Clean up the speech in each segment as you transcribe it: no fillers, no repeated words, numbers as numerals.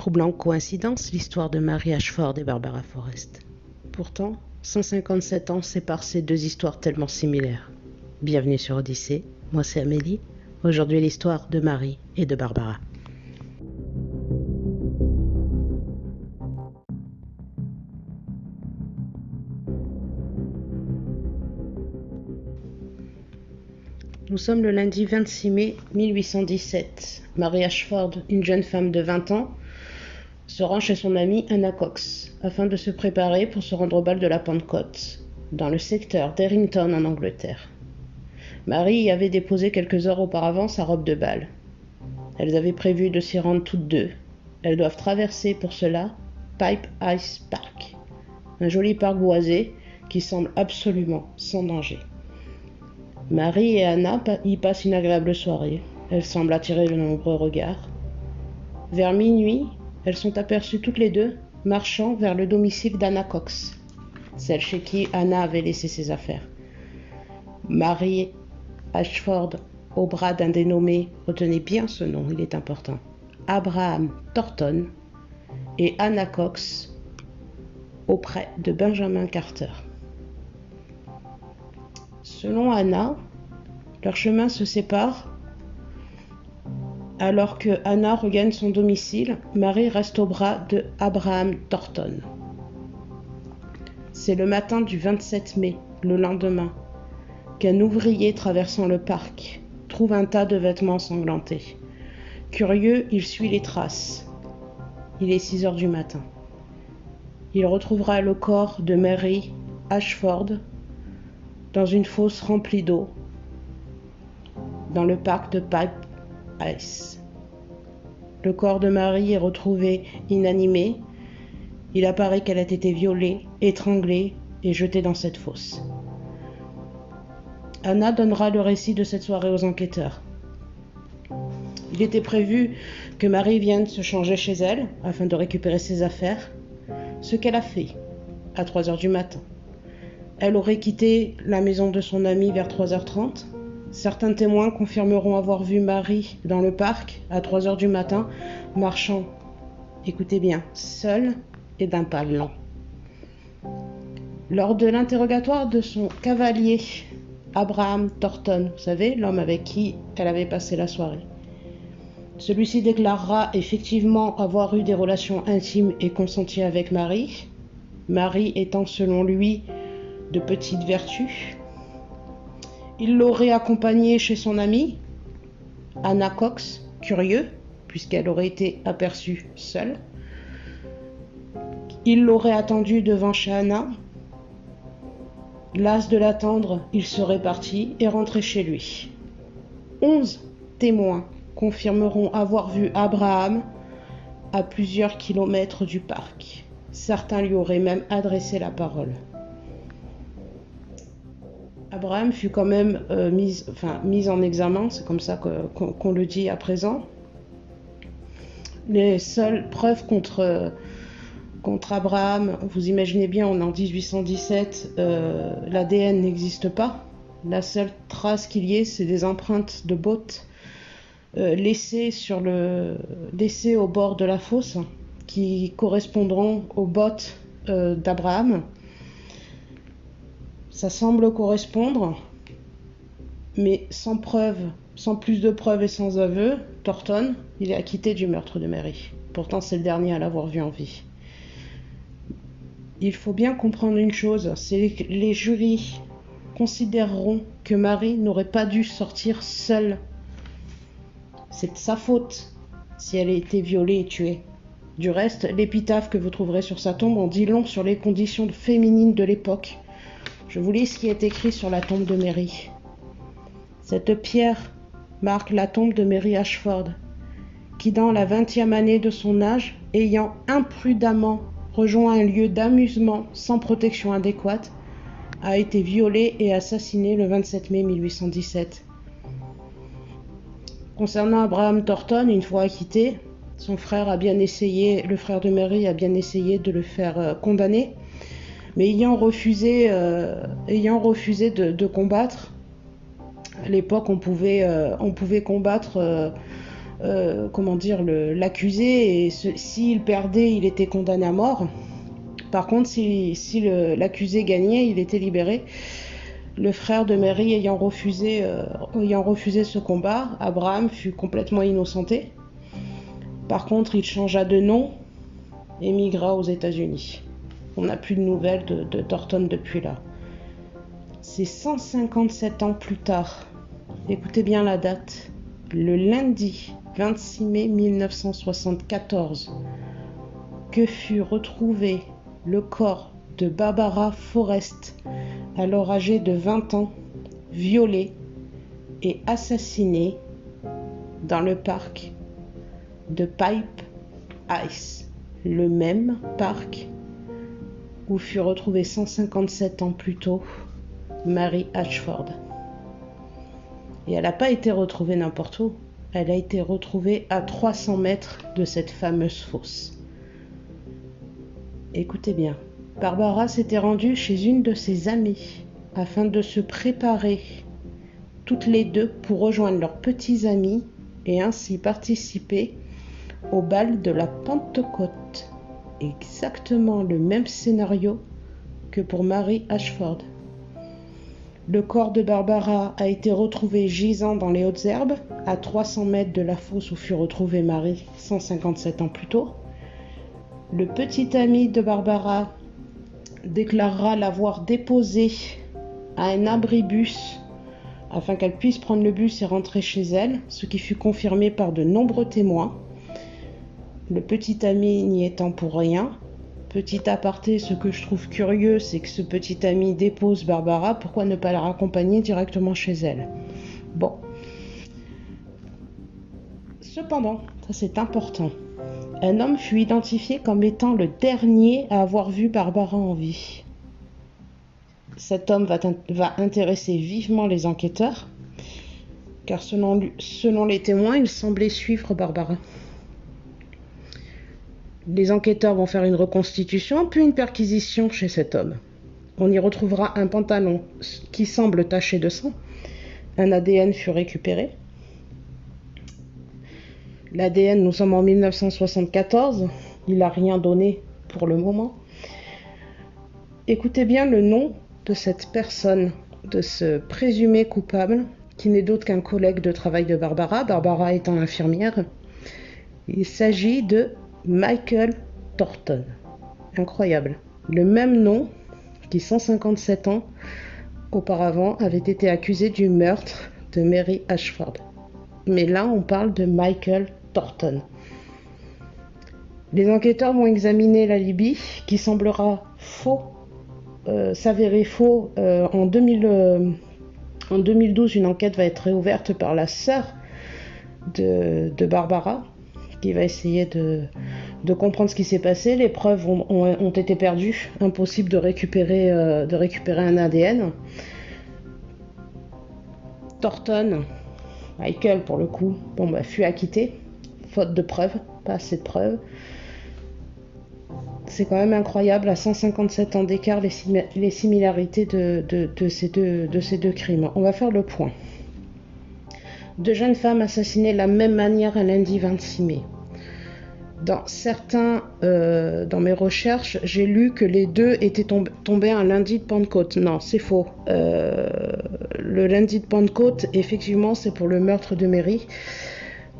Troublante coïncidence, l'histoire de Mary Ashford et Barbara Forrest. Pourtant, 157 ans séparent ces deux histoires tellement similaires. Bienvenue sur Odyssée, moi c'est Amélie. Aujourd'hui l'histoire de Mary et de Barbara. Nous sommes le lundi 26 mai 1817. Mary Ashford, une jeune femme de 20 ans, se rend chez son amie Anna Cox afin de se préparer pour se rendre au bal de la Pentecôte, dans le secteur d'Errington en Angleterre. Mary y avait déposé quelques heures auparavant sa robe de bal. Elles avaient prévu de s'y rendre toutes deux. Elles doivent traverser pour cela Pipe Ice Park, un joli parc boisé qui semble absolument sans danger. Mary et Anna y passent une agréable soirée. Elles semblent attirer de nombreux regards. Vers minuit, elles sont aperçues toutes les deux marchant vers le domicile d'Anna Cox, celle chez qui Anna avait laissé ses affaires. Mary Ashford, au bras d'un dénommé, retenez bien ce nom, il est important, Abraham Thornton, et Anna Cox, auprès de Benjamin Carter. Selon Anna, leurs chemins se séparent. Alors que Anna regagne son domicile, Mary reste au bras de Abraham Thornton. C'est le matin du 27 mai, le lendemain, qu'un ouvrier traversant le parc trouve un tas de vêtements ensanglantés. Curieux, il suit les traces. Il est 6 heures du matin. Il retrouvera le corps de Mary Ashford dans une fosse remplie d'eau dans le parc de Pipe Ice. Le corps de Mary est retrouvé inanimé. Il apparaît qu'elle a été violée, étranglée et jetée dans cette fosse. Anna donnera le récit de cette soirée aux enquêteurs. Il était prévu que Mary vienne se changer chez elle afin de récupérer ses affaires, ce qu'elle a fait à 3 heures du matin. Elle aurait quitté la maison de son amie vers 3h30. Certains témoins confirmeront avoir vu Mary dans le parc à 3 heures du matin, marchant, écoutez bien, seule et d'un pas lent. Lors de l'interrogatoire de son cavalier, Abraham Thornton, vous savez, l'homme avec qui elle avait passé la soirée, celui-ci déclarera effectivement avoir eu des relations intimes et consenties avec Mary, Mary étant selon lui de petite vertu. Il l'aurait accompagnée chez son amie, Anna Cox, curieux, puisqu'elle aurait été aperçue seule. Il l'aurait attendue devant chez Anna. Las de l'attendre, il serait parti et rentré chez lui. 11 témoins confirmeront avoir vu Abraham à plusieurs kilomètres du parc. Certains lui auraient même adressé la parole. Abraham fut quand même mis en examen, c'est comme ça qu'on le dit à présent. Les seules preuves contre Abraham, vous imaginez bien, on est en 1817, l'ADN n'existe pas. La seule trace qu'il y ait, c'est des empreintes de bottes laissées au bord de la fosse, qui correspondront aux bottes d'Abraham. Ça semble correspondre, mais sans plus de preuves et sans aveu, Thornton, il est acquitté du meurtre de Mary. Pourtant, c'est le dernier à l'avoir vu en vie. Il faut bien comprendre une chose, c'est que les jurys considéreront que Mary n'aurait pas dû sortir seule. C'est de sa faute si elle a été violée et tuée. Du reste, l'épitaphe que vous trouverez sur sa tombe en dit long sur les conditions féminines de l'époque. Je vous lis ce qui est écrit sur la tombe de Mary. Cette pierre marque la tombe de Mary Ashford, qui dans la 20e année de son âge, ayant imprudemment rejoint un lieu d'amusement sans protection adéquate, a été violée et assassinée le 27 mai 1817. Concernant Abraham Thornton, une fois acquitté, le frère de Mary a bien essayé de le faire condamner, mais ayant refusé de combattre. À l'époque, on pouvait combattre comment dire, l'accusé, et s'il perdait, il était condamné à mort. Par contre, si l'accusé gagnait, il était libéré. Le frère de Mary ayant refusé ce combat, Abraham fut complètement innocenté. Par contre, il changea de nom et migra aux États-Unis. On n'a plus de nouvelles de Thornton depuis là. C'est 157 ans plus tard, écoutez bien la date, le lundi 26 mai 1974, que fut retrouvé le corps de Barbara Forrest, alors âgée de 20 ans, violée et assassinée dans le parc de Pipe Ice, le même parc où fut retrouvée 157 ans plus tôt Mary Ashford. Et elle n'a pas été retrouvée n'importe où, elle a été retrouvée à 300 mètres de cette fameuse fosse. Écoutez bien, Barbara s'était rendue chez une de ses amies afin de se préparer toutes les deux pour rejoindre leurs petits amis et ainsi participer au bal de la Pentecôte. Exactement le même scénario que pour Mary Ashford. Le corps de Barbara a été retrouvé gisant dans les hautes herbes, à 300 mètres de la fosse où fut retrouvée Mary 157 ans plus tôt. Le petit ami de Barbara déclarera l'avoir déposée à un abribus afin qu'elle puisse prendre le bus et rentrer chez elle, ce qui fut confirmé par de nombreux témoins. Le petit ami n'y étant pour rien. Petit aparté, ce que je trouve curieux, c'est que ce petit ami dépose Barbara, pourquoi ne pas la raccompagner directement chez elle? Bon. Cependant, ça c'est important, un homme fut identifié comme étant le dernier à avoir vu Barbara en vie. Cet homme va intéresser vivement les enquêteurs, car selon les témoins, il semblait suivre Barbara. Les enquêteurs vont faire une reconstitution, puis une perquisition chez cet homme. On y retrouvera un pantalon qui semble taché de sang. Un ADN fut récupéré. L'ADN, nous sommes en 1974. Il n'a rien donné pour le moment. Écoutez bien le nom de cette personne, de ce présumé coupable, qui n'est d'autre qu'un collègue de travail de Barbara, Barbara étant infirmière. Il s'agit de Michael Thornton. Incroyable. Le même nom qui 157 ans auparavant avait été accusé du meurtre de Mary Ashford. Mais là, on parle de Michael Thornton. Les enquêteurs vont examiner l'alibi qui semblera faux, s'avérer faux. En 2012, une enquête va être réouverte par la sœur de Barbara, qui va essayer de comprendre ce qui s'est passé. Les preuves ont été perdues, impossible de récupérer un ADN. Thornton, Michael pour le coup, fut acquitté, faute de preuves, pas assez de preuves. C'est quand même incroyable, à 157 ans d'écart, les similarités de ces deux crimes. On va faire le point. Deux jeunes femmes assassinées de la même manière un lundi 26 mai. Dans mes recherches, j'ai lu que les deux étaient tombés un lundi de Pentecôte. Non, c'est faux. Le lundi de Pentecôte, effectivement, c'est pour le meurtre de Mary.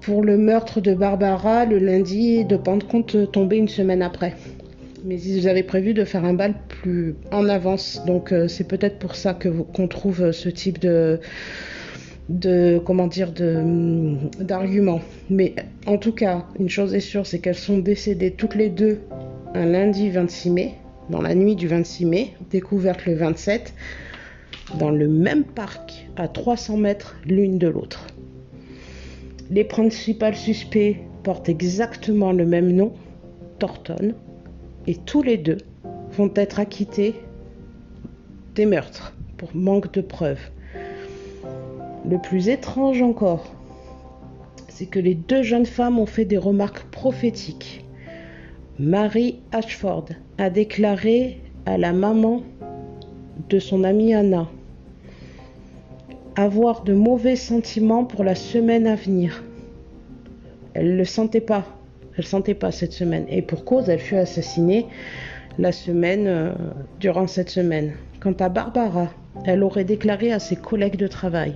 Pour le meurtre de Barbara, le lundi de Pentecôte tombait une semaine après. Mais ils avaient prévu de faire un bal plus en avance. Donc c'est peut-être pour ça qu'on trouve ce type d'arguments. Mais en tout cas, une chose est sûre, c'est qu'elles sont décédées toutes les deux un lundi 26 mai, dans la nuit du 26 mai, découvertes le 27, dans le même parc, à 300 mètres l'une de l'autre. Les principaux suspects portent exactement le même nom, Thornton, et tous les deux vont être acquittés des meurtres pour manque de preuves. Le plus étrange encore, c'est que les deux jeunes femmes ont fait des remarques prophétiques. Mary Ashford a déclaré à la maman de son amie Anna avoir de mauvais sentiments pour la semaine à venir. Elle le sentait pas. Elle sentait pas cette semaine. Et pour cause, elle fut assassinée durant cette semaine. Quant à Barbara, elle aurait déclaré à ses collègues de travail: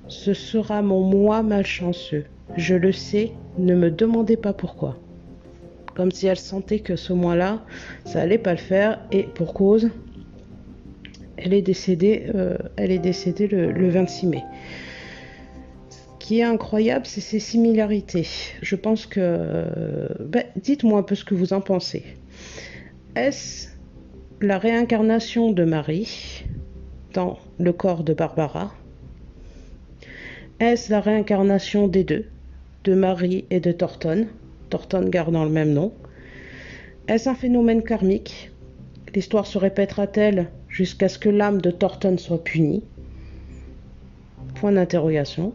ce sera mon moi malchanceux. Je le sais, ne me demandez pas pourquoi. Comme si elle sentait que ce mois-là, ça allait pas le faire, et pour cause, elle est décédée le 26 mai. Ce qui est incroyable, c'est ces similarités. Je pense que... dites-moi un peu ce que vous en pensez. Est-ce la réincarnation de Marie dans le corps de Barbara? Est-ce la réincarnation des deux, de Marie et de Thornton, Thornton gardant le même nom? Est-ce un phénomène karmique? L'histoire se répétera-t-elle jusqu'à ce que l'âme de Thornton soit punie? Point d'interrogation.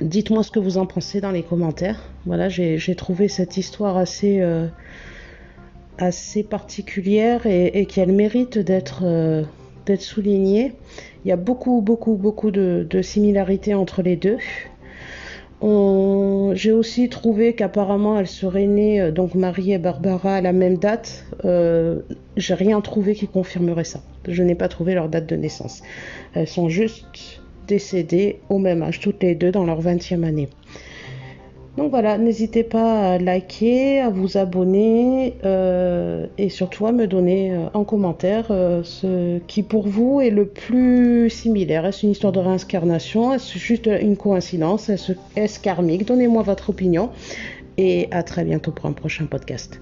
Dites-moi ce que vous en pensez dans les commentaires. Voilà, j'ai trouvé cette histoire assez particulière et qui a le mérite d'être soulignée. Il y a beaucoup de similarités entre les deux. J'ai aussi trouvé qu'apparemment elles seraient nées, donc Marie et Barbara, à la même date. J'ai rien trouvé qui confirmerait ça. Je n'ai pas trouvé leur date de naissance. Elles sont juste décédées au même âge, toutes les deux dans leur 20e année. Donc voilà, n'hésitez pas à liker, à vous abonner et surtout à me donner en commentaire ce qui pour vous est le plus similaire. Est-ce une histoire de réincarnation? Est-ce juste une coïncidence? Est-ce karmique? Donnez-moi votre opinion et à très bientôt pour un prochain podcast.